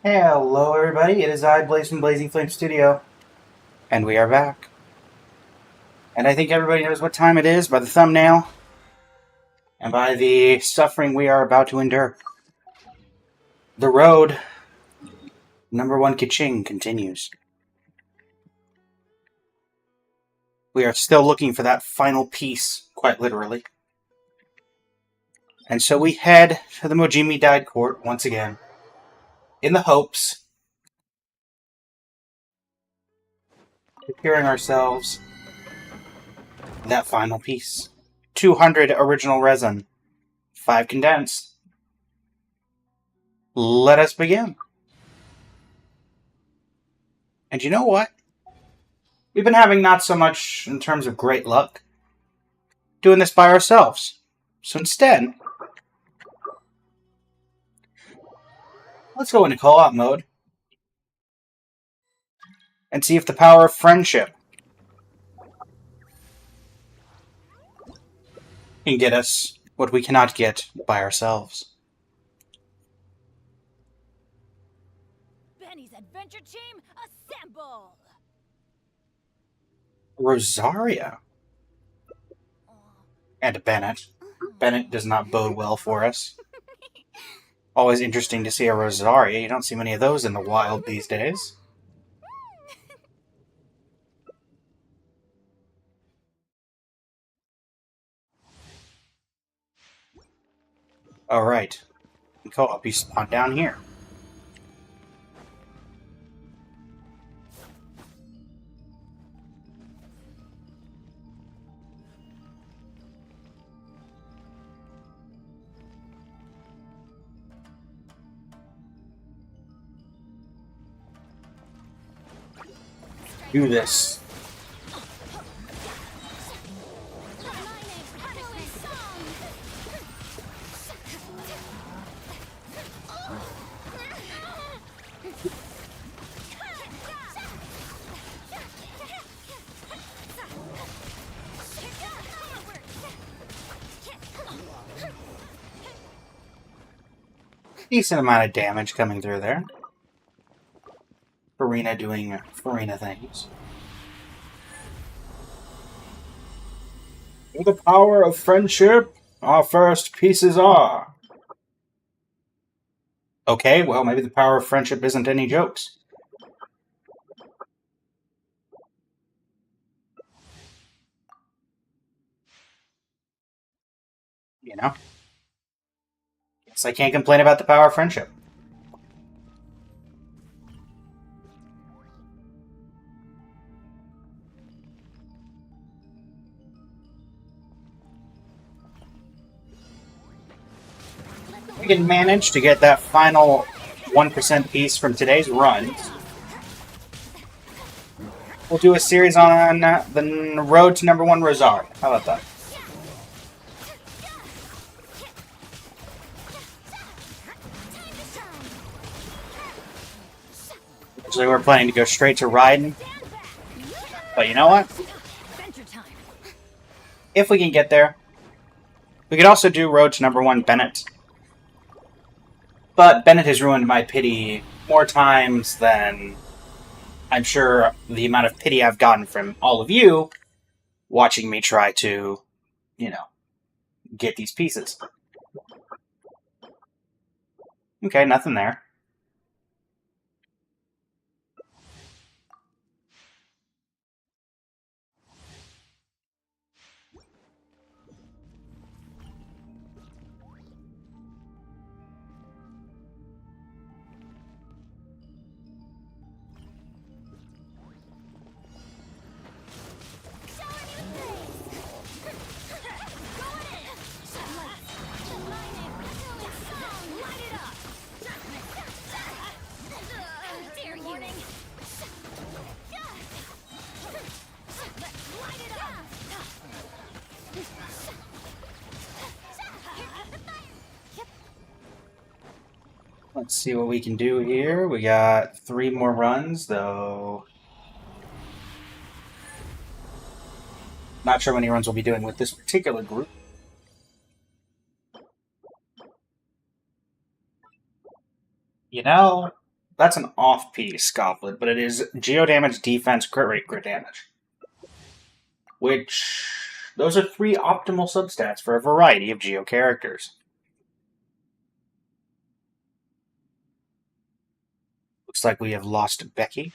Hello, everybody. It is I, Blaze from Blazing Flame Studio, and we are back. And I think everybody knows what time it is by the thumbnail and by the suffering we are about to endure. The road, #1 Keqing, continues. We are still looking for that final piece, quite literally. And so we head to the Mojimi Died Court once again, in the hopes of securing ourselves that final piece. 200 original resin, 5 condensed. Let us begin. And you know what? We've been having not so much in terms of great luck doing this by ourselves. So instead, let's go into co-op mode and see if the power of friendship can get us what we cannot get by ourselves. Benny's adventure team, assemble! Rosaria. And Bennett. Bennett does not bode well for us. Always interesting to see a Rosaria. You don't see many of those in the wild these days. Alright. Co-op, you spawn down here. Do this. Decent amount of damage coming through there. Farina doing Farina things. With the power of friendship, our first pieces are. Okay, well, maybe the power of friendship isn't any jokes. You know? Guess I can't complain about the power of friendship. We can manage to get that final 1% piece from today's run. We'll do a series on the road to #1 Rosaria. How about that? Actually, we're planning to go straight to Raiden. But you know what? If we can get there, we could also do road to #1 Bennett. But Bennett has ruined my pity more times than I'm sure the amount of pity I've gotten from all of you watching me try to, get these pieces. Okay, nothing there. Let's see what we can do here. We got 3 more runs, though. Not sure how many runs we'll be doing with this particular group. You know, That's an off-piece goblet, but it is geo damage, defense, crit rate, crit damage. Which, those are 3 optimal substats for a variety of geo characters. Looks like we have lost Becky.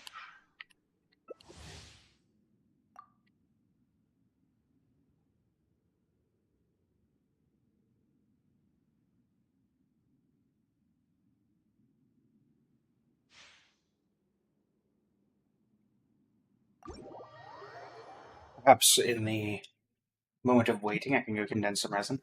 Perhaps in the moment of waiting, I can go condense some resin.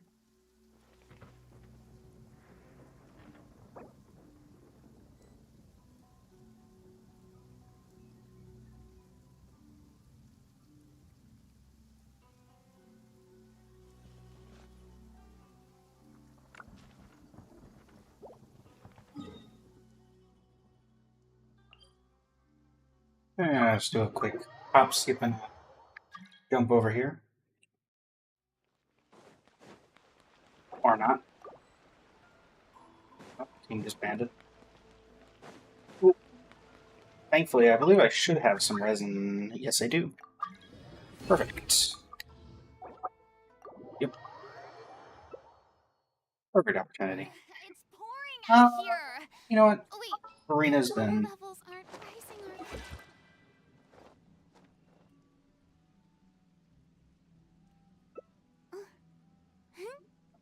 Let's do a quick hop, skip, and jump over here. Or not. Oh, team disbanded. Ooh. Thankfully, I believe I should have some resin. Yes, I do. Perfect. Yep. Perfect opportunity. It's pouring out here. You know what? Oh, wait. Arena's The water been... levels aren't rising, are they?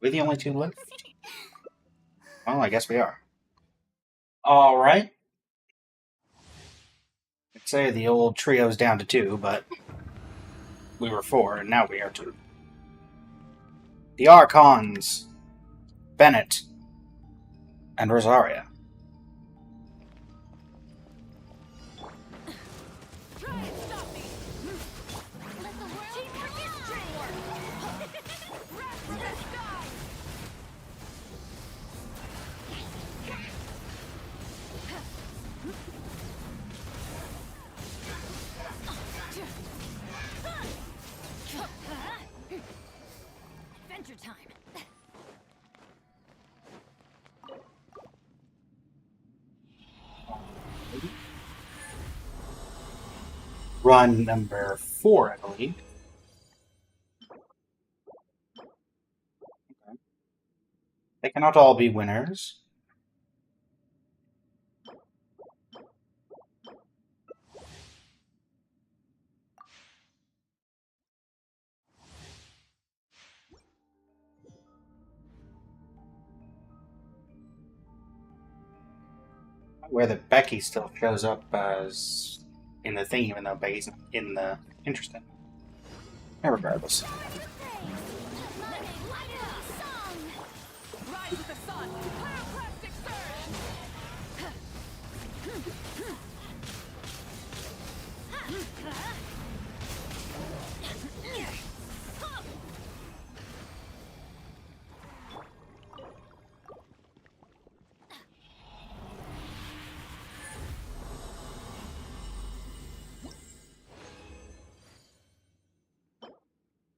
We're the only 2 left? Well, I guess we are. Alright. I'd say the old trio's down to 2, but we were 4, and now we are 2. The Archons, Bennett, and Rosaria. Try and stop me. Let the world teamwork is teamwork. Rest for the sky. Adventure time. Run number 4, I believe. Okay. They cannot all be winners. Where the Becky still shows up as in the thing, even though Becky's not in the interesting. Regardless. Rise with the sun. Pyroclastic surge.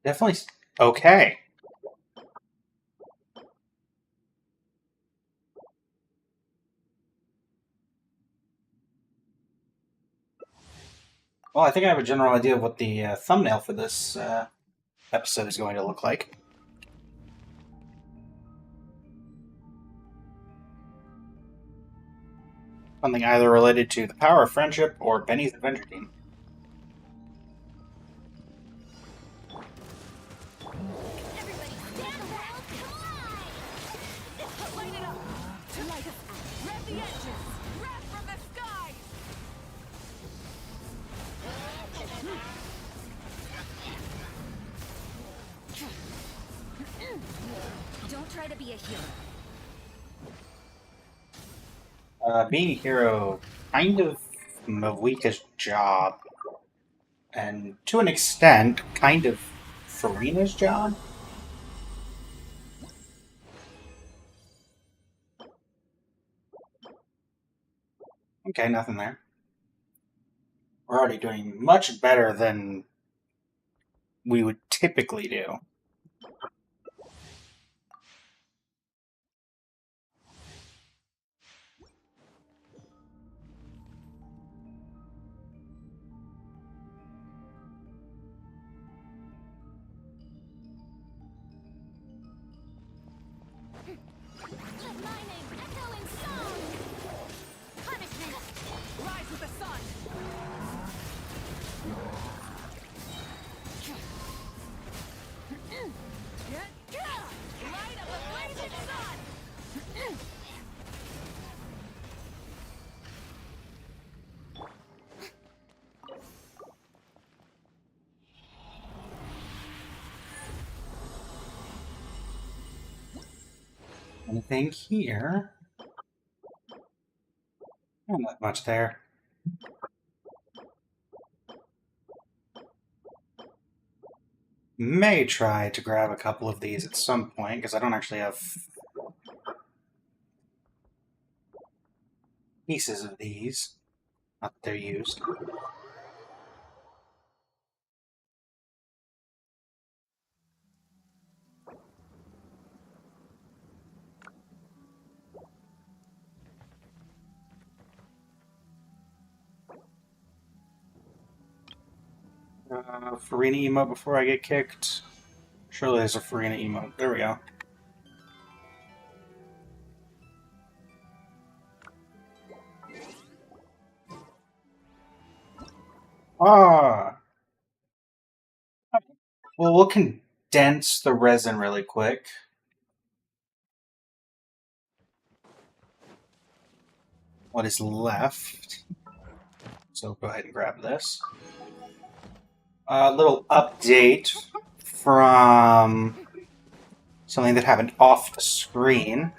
Definitely okay. Well, I think I have a general idea of what the thumbnail for this episode is going to look like. Something either related to the power of friendship or Benny's adventure team. Everybody stand back. Light it up. To light us up. Rev the engines. Rev from the skies. Don't try to be a hero. Being a hero, kind of Mawika's job, and to an extent, kind of Farina's job. Okay, nothing there. We're already doing much better than we would typically do. Anything here? Not much there. May try to grab a couple of these at some point, because I don't actually have pieces of these. Not that they're used. Farina emote before I get kicked. Surely there's a Farina emote. There we go. Ah! Well, we'll condense the resin really quick. What is left? So go ahead and grab this. A little update from something that happened off the screen.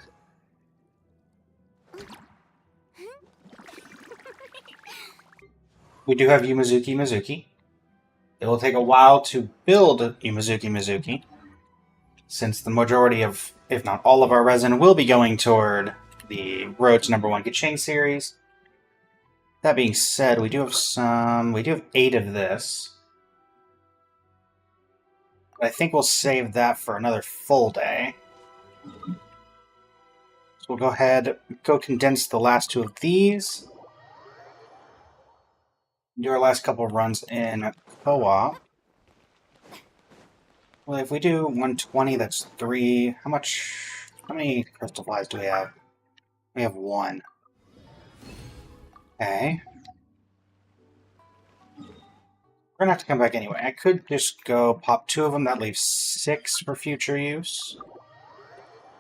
We do have Yumizuki Mizuki. It will take a while to build Yumizuki Mizuki, since the majority of, if not all of our resin, will be going toward the Road to #1 Keqing series. That being said, we do have 8 of this. I think we'll save that for another full day. So we'll go ahead, go condense the last 2 of these. Do our last couple of runs in co-op. Well, if we do 120, that's 3. How many crystal flies do we have? We have 1. Okay. We're gonna have to come back anyway. I could just go pop 2 of them. That leaves 6 for future use.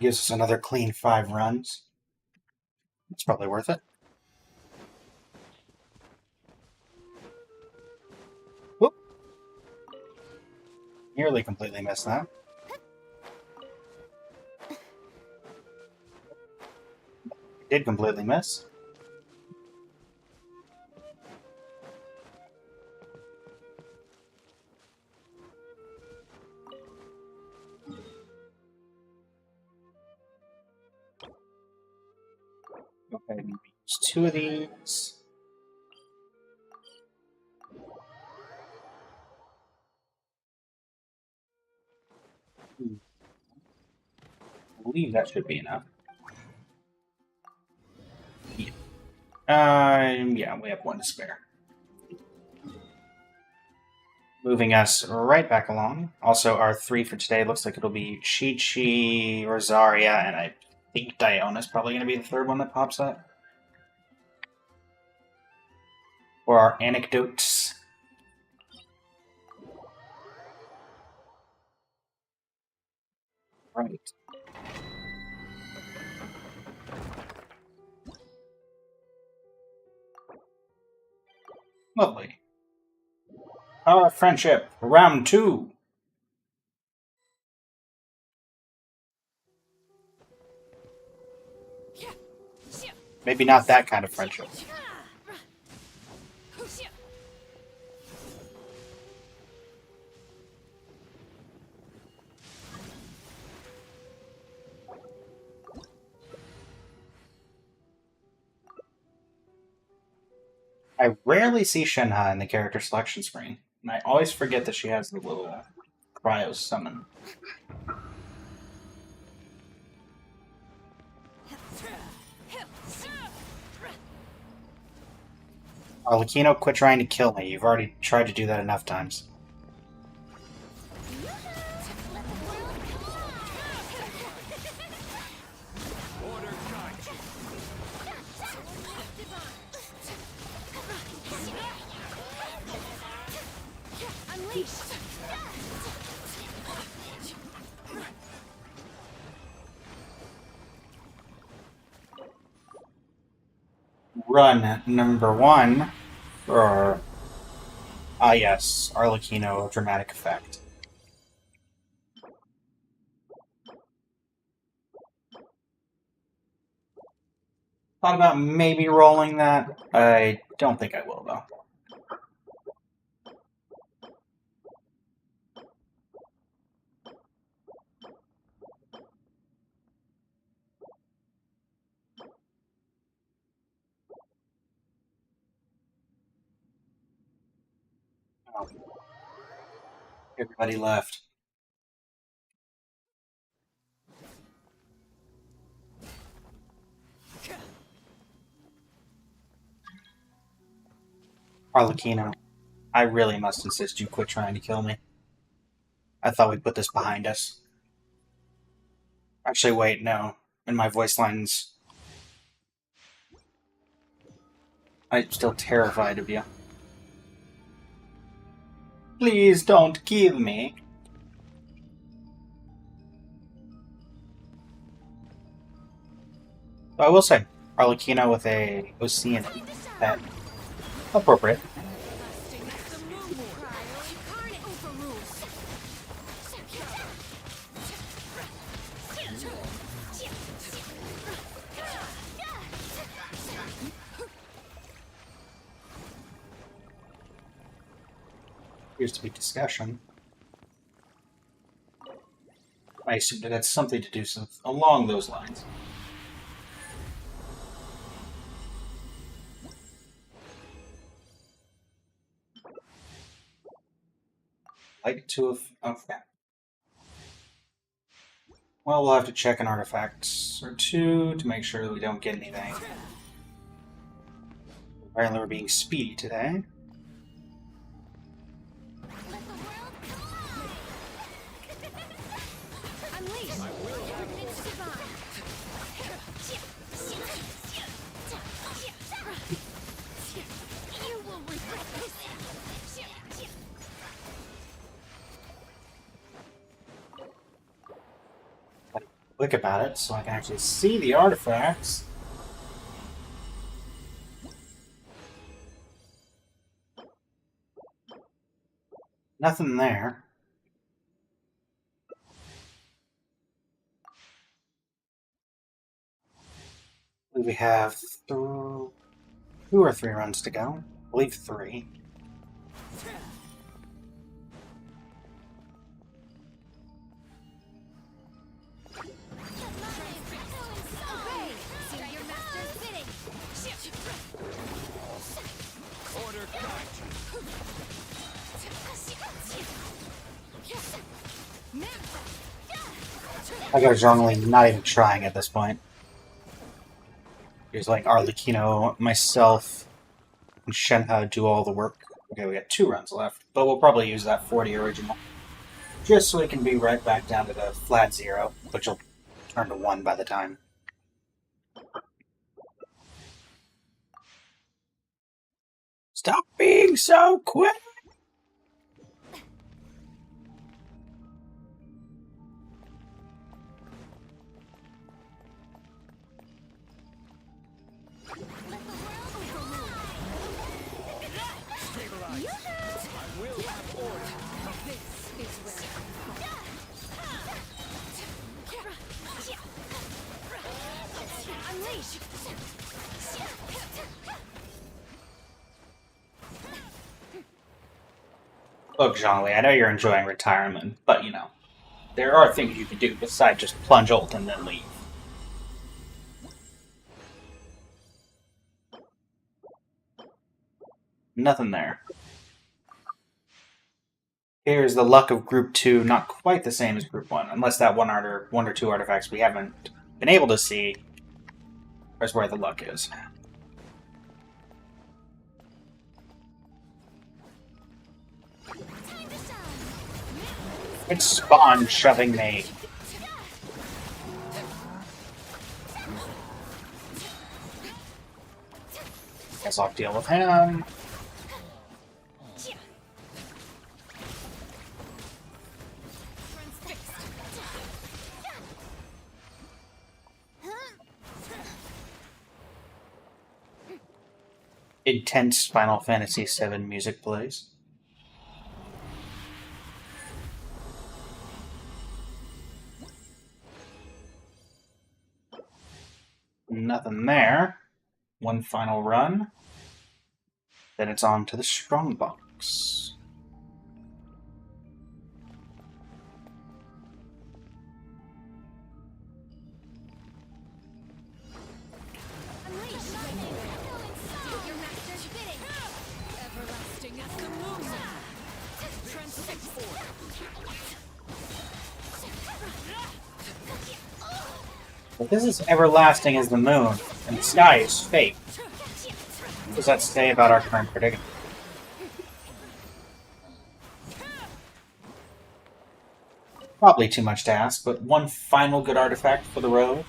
Gives us another clean 5 runs. It's probably worth it. Whoop. Nearly completely missed that. Did completely miss. Go ahead and use 2 of these. I believe that should be enough. Yeah, we have 1 to spare. Moving us right back along. Also, our 3 for today looks like it'll be Chi-Chi, Rosaria, and I think Diona's probably going to be the 3rd one that pops up. For our anecdotes. Right. Lovely. Our friendship, round 2. Maybe not that kind of friendship. I rarely see Shenhe in the character selection screen, and I always forget that she has the little cryo summon. Lakino, quit trying to kill me. You've already tried to do that enough times. Run #1 for yes, Arlecchino dramatic effect. Thought about maybe rolling that. I don't think I will, though. Oh, everybody left. Arlecchino, I really must insist you quit trying to kill me. I thought we put this behind us. Actually, wait, no. In my voice lines, I'm still terrified of you. Please don't kill me. But I will say, Arlecchino with a OC in it. That appropriate. Appears to be discussion. I assume that that's something to do along those lines. Like to have. Okay. Well, we'll have to check an artifact or two to make sure that we don't get anything. Apparently, we're being speedy today. Click about it so I can actually see the artifacts. Nothing there. We have 2 or 3 runs to go. I believe 3. I got generally not even trying at this point. Here's like Arlecchino, myself, and Shenhe do all the work. Okay, we got 2 runs left, but we'll probably use that 40 original. Just so we can be right back down to the flat 0, which will turn to 1 by the time. Stop being so quick! Look, Jean-Louis, I know you're enjoying retirement, but, you know, there are things you can do besides just plunge ult and then leave. Nothing there. Here's the luck of Group 2, not quite the same as Group 1, unless that one or 2 artifacts we haven't been able to see is where the luck is. It's Spawn shoving me. Guess I'll deal with him. Intense Final Fantasy VII music plays. Nothing there. One final run. Then it's on to the strongbox. Everlasting as the moon. Transfix. But this is everlasting as the moon, and the sky is fake. What does that say about our current predicament? Probably too much to ask, but one final good artifact for the road.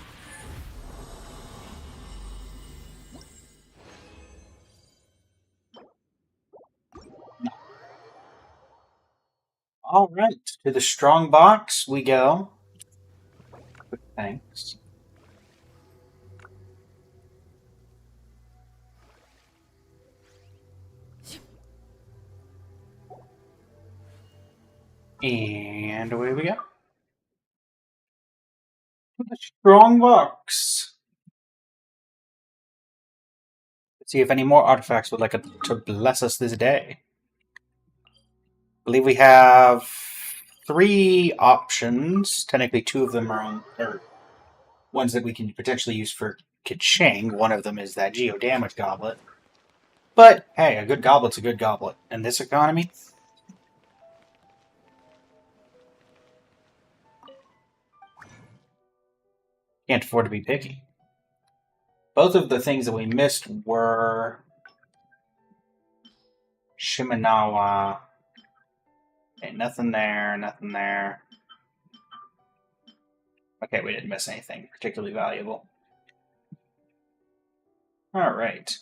Alright, to the strong box we go. Thanks. And away we go. To the strong box. Let's see if any more artifacts would like to bless us this day. I believe we have 3 options. Technically, 2 of them are ones that we can potentially use for Keqing. One of them is that Geo Damage Goblet. But, hey, a good goblet's a good goblet. In this economy, can't afford to be picky. Both of the things that we missed were Shimenawa. Okay, nothing there, nothing there. Okay, we didn't miss anything particularly valuable. Alright.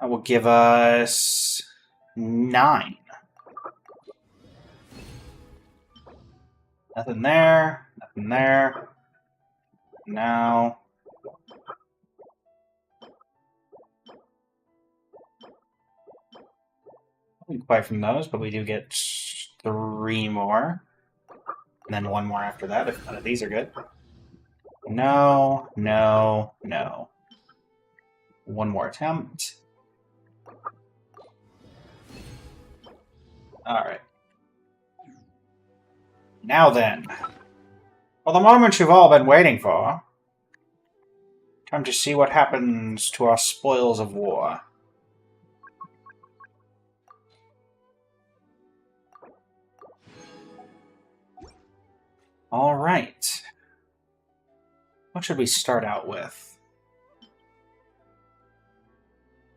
That will give us 9. Nothing there, nothing there. Now. Nothing quite from those, but we do get 3 more. And then 1 more after that, if none of these are good. No, no, no. 1 more attempt. Alright. Now then. Well, the moment you've all been waiting for. Time to see what happens to our spoils of war. Alright. What should we start out with?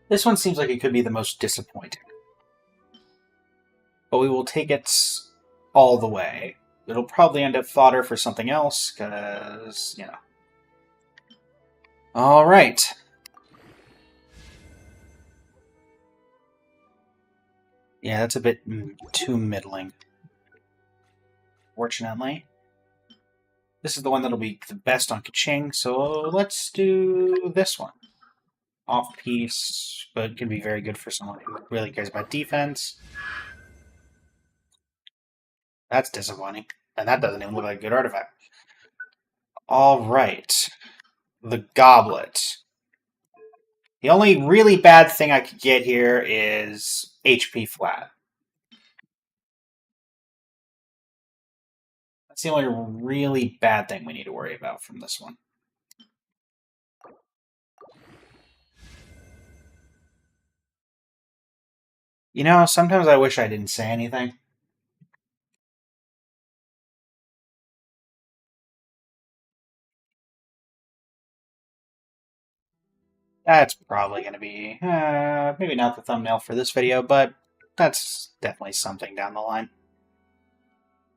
This one seems like it could be the most disappointing. But we will take it all the way. It'll probably end up fodder for something else, because, you know. Alright. Yeah, that's a bit too middling. Fortunately. This is the one that'll be the best on Keqing, so let's do this one. Off-piece, but can be very good for someone who really cares about defense. That's disappointing. And that doesn't even look like a good artifact. Alright. The Goblet. The only really bad thing I could get here is HP flat. That's the only really bad thing we need to worry about from this one. You know, sometimes I wish I didn't say anything. That's probably going to be, maybe not the thumbnail for this video, but that's definitely something down the line.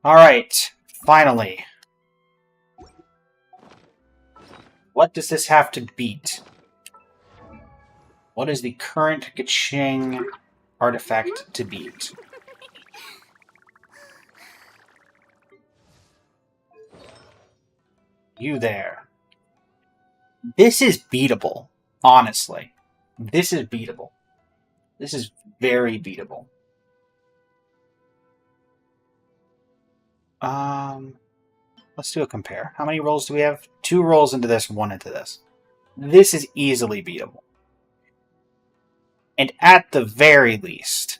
Alright, finally. What does this have to beat? What is the current Keqing artifact to beat? You there. This is beatable, honestly. This is beatable. This is very beatable. Let's do a compare. How many rolls do we have? 2 rolls into this, 1 into this. This is easily beatable. And at the very least,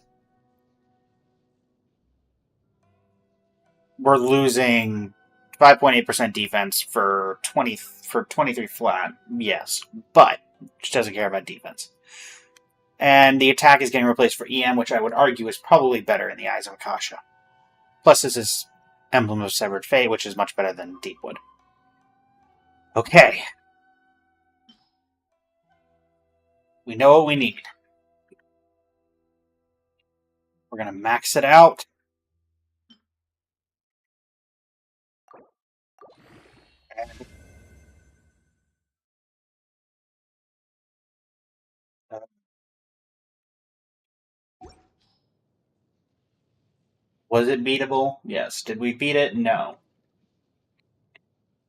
we're losing 5.8% defense for 23 flat. Yes, but she doesn't care about defense. And the attack is getting replaced for EM, which I would argue is probably better in the eyes of Akasha. Plus, this is Emblem of Severed Fate, which is much better than Deepwood. Okay. We know what we need. We're going to max it out. And, was it beatable? Yes. Did we beat it? No.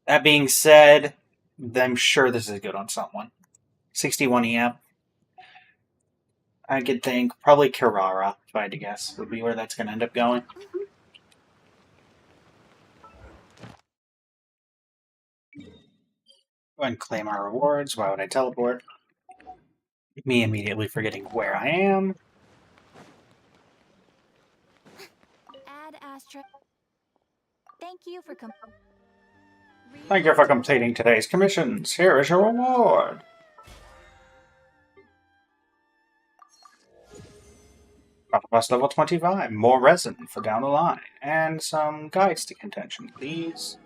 That being said, I'm sure this is good on someone. 61 EM. I could think probably Kirara, if I had to guess, would be where that's going to end up going. Go ahead and claim our rewards. Why would I teleport? Me immediately forgetting where I am. Add asterisk. Thank you for Thank you for completing today's commissions. Here is your reward. Octopus level 25. More resin for down the line. And some guide stick contention, please.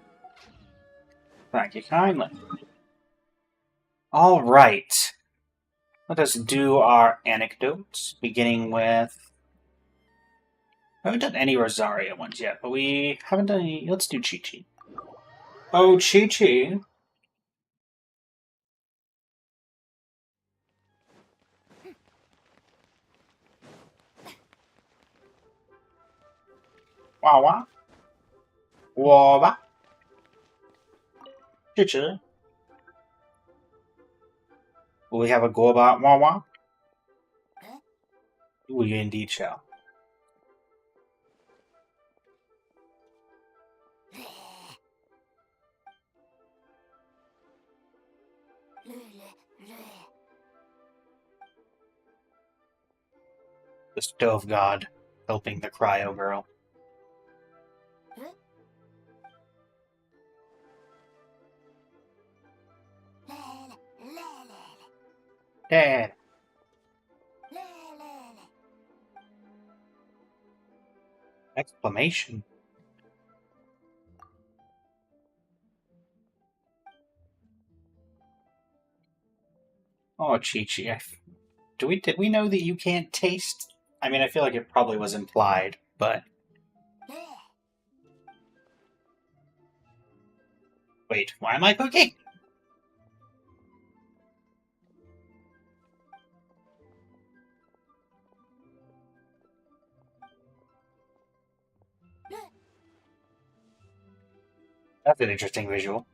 Thank you kindly. Alright. Let us do our anecdotes, beginning with... I haven't done any Rosaria ones yet, but we haven't done any... Let's do Chi-Chi. Oh, Chi-Chi. Wawa. Wawa. Chi-Chi. Will we have a Gorbot Wawa? We indeed shall. The Stove God helping the Cryo Girl. Dad. Exclamation. Oh, Chi-Chi. Did we know that you can't taste? I mean, I feel like it probably was implied, but... Wait, why am I cooking? That's an interesting visual.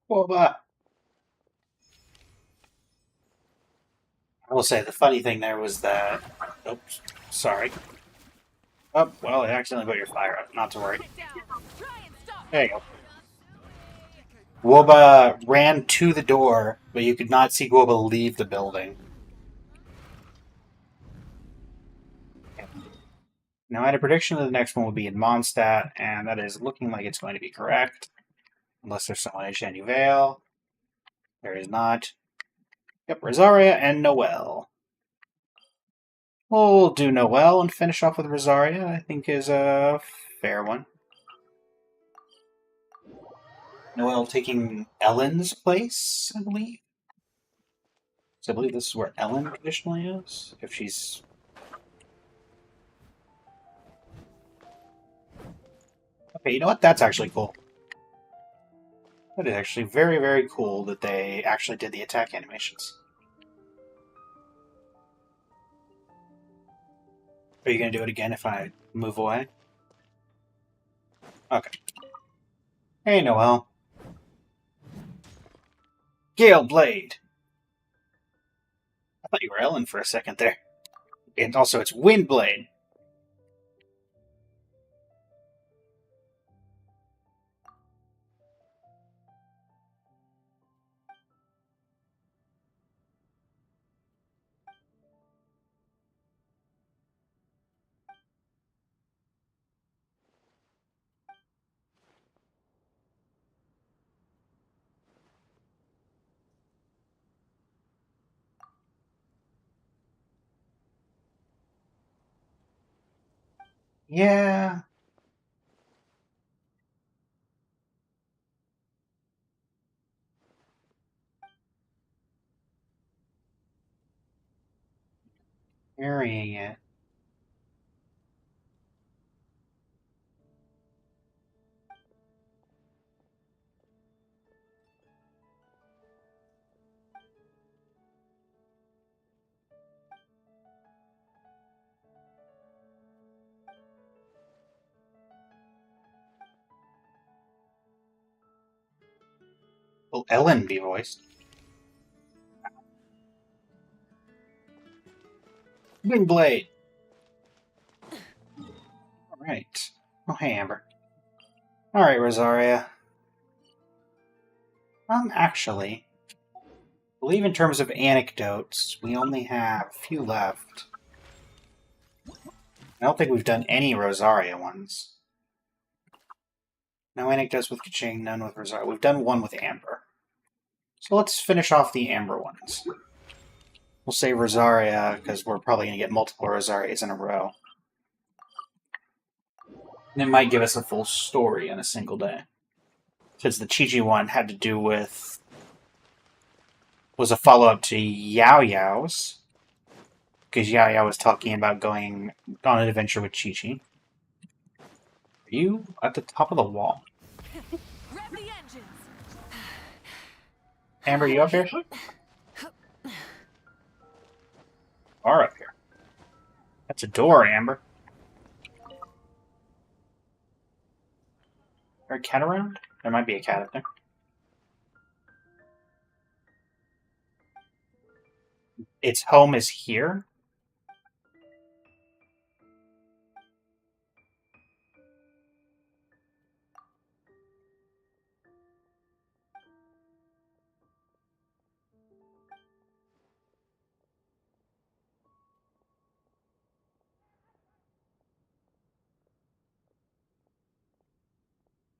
Well, I will say the funny thing there was that... Oops, sorry. Oh, well, I accidentally put your fire up. Not to worry. There you go. Woba ran to the door, but you could not see Woba leave the building. Now, I had a prediction that the next one would be in Mondstadt, and that is looking like it's going to be correct. Unless there's someone in Vale. There is not. Yep, Rosaria and Noelle. We'll do Noelle and finish off with Rosaria, I think is a fair one. Noelle taking Ellen's place, I believe. So I believe this is where Ellen traditionally is, if she's... Okay, you know what? That's actually cool. That is actually very, very cool that they actually did the attack animations. Are you going to do it again if I move away? Okay. Hey, Noelle. Gale Blade. I thought you were Ellen for a second there. And also, it's Wind Blade. Yeah. Carrying it. Will Ellen be voiced? Wind Blade. Alright. Oh, hey, Amber. Alright, Rosaria. Actually, I believe in terms of anecdotes, we only have a few left. I don't think we've done any Rosaria ones. No anecdotes with Keqing, none with Rosaria. We've done one with Amber. So let's finish off the Amber ones. We'll say Rosaria, because we're probably going to get multiple Rosarias in a row. And it might give us a full story in a single day. Because the Chi-Chi one had to do with... was a follow-up to Yao Yao's. Because Yao Yao was talking about going on an adventure with Chi-Chi. Are you at the top of the wall? Rev the engines. Amber, you up here? Are up here. That's a door, Amber. Is there a cat around? There might be a cat up there. Its home is here?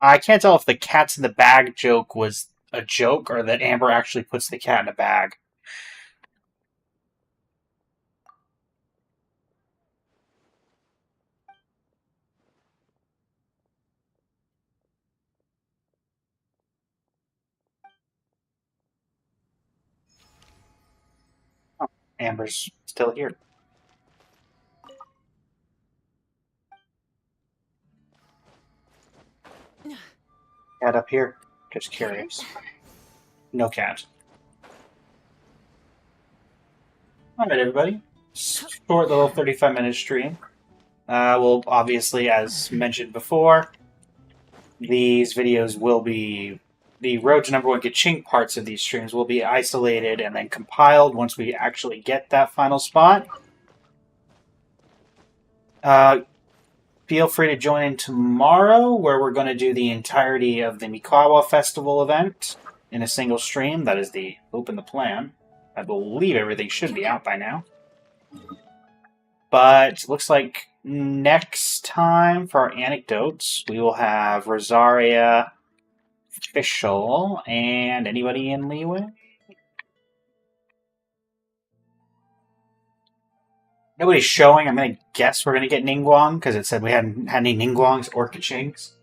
I can't tell if the cat's in the bag joke was a joke or that Amber actually puts the cat in a bag. Oh, Amber's still here. Cat up here. Just curious. No cat. Alright, everybody. Short little 35-minute stream. We'll obviously, as mentioned before, these videos will be... the Road to Number 1 Keqing parts of these streams will be isolated and then compiled once we actually get that final spot. Feel free to join in tomorrow, where we're going to do the entirety of the Mikawa Festival event in a single stream. That is the hope and the plan. I believe everything should be out by now. But looks like next time for our anecdotes, we will have Rosaria, Official, and anybody in Leeway? Nobody's showing. I'm going to guess we're going to get Ningguang, because it said we hadn't had any Ningguangs or Keqings.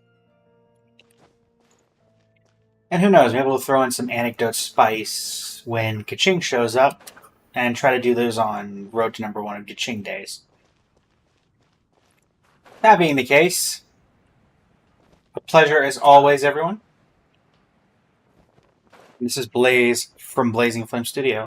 And who knows, maybe we'll throw in some anecdote spice when Keqing shows up, and try to do those on Road to Number 1 of Keqing days. That being the case, a pleasure as always, everyone. This is Blaze from Blazing Flame Studio.